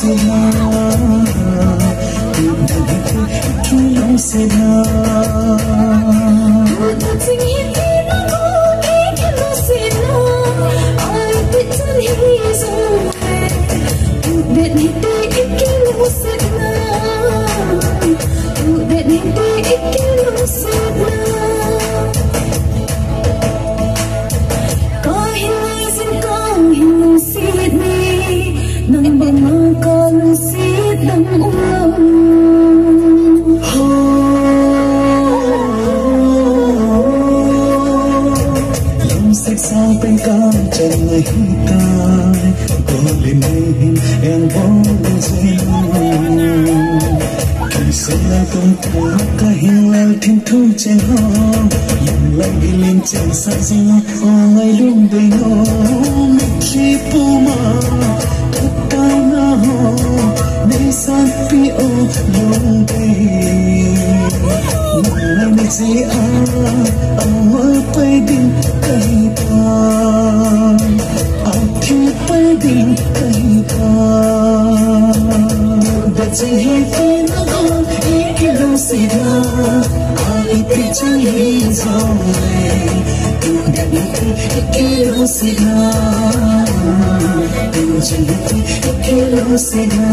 से sao bên cam chẳng ngày ta goli નહીં yang boleh kisah lai tung thua kahing lai thiên thu chen ho yang lai gilin chen sa sing o ngai lung dei no chi pu ma ta na ho nei san pi o lung dei na ni si a awal pai din kai pa athi pai din kai pa बचे हैं तीन एक दम सीधा आगे पीछे ही जाए तू डरती अकेला सीधा तू चलती अकेला सीधा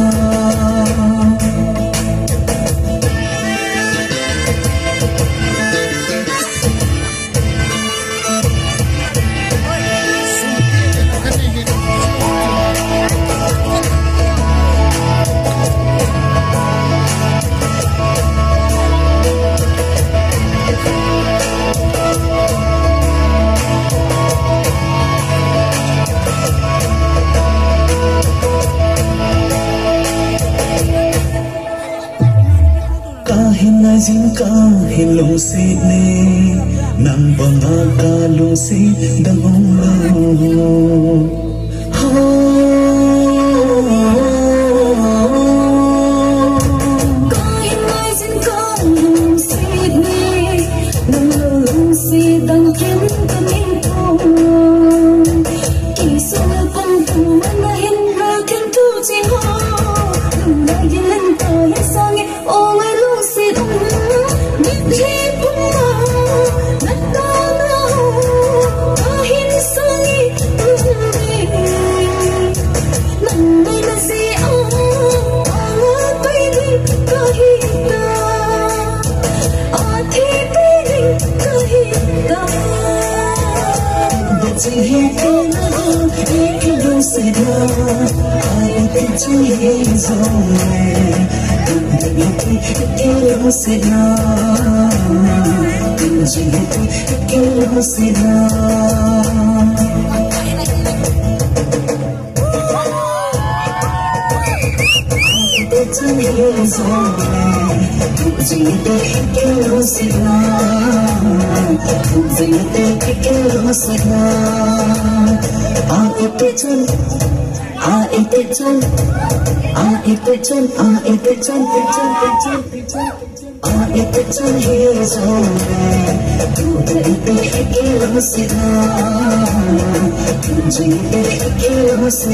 Jin ka hilong si ne nang banga ka lu si dang hong lo ka jin ka hilong si ne nang lu si dang kim ka min po ki so pang tu na hin ra kan tu ji ho na yin ta ya sang o mai lu si dang एक दम सीधा आगे पीछे ही जाए तू डरती अकेला सीधा तू चलती अकेला सीधा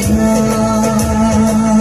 Jangan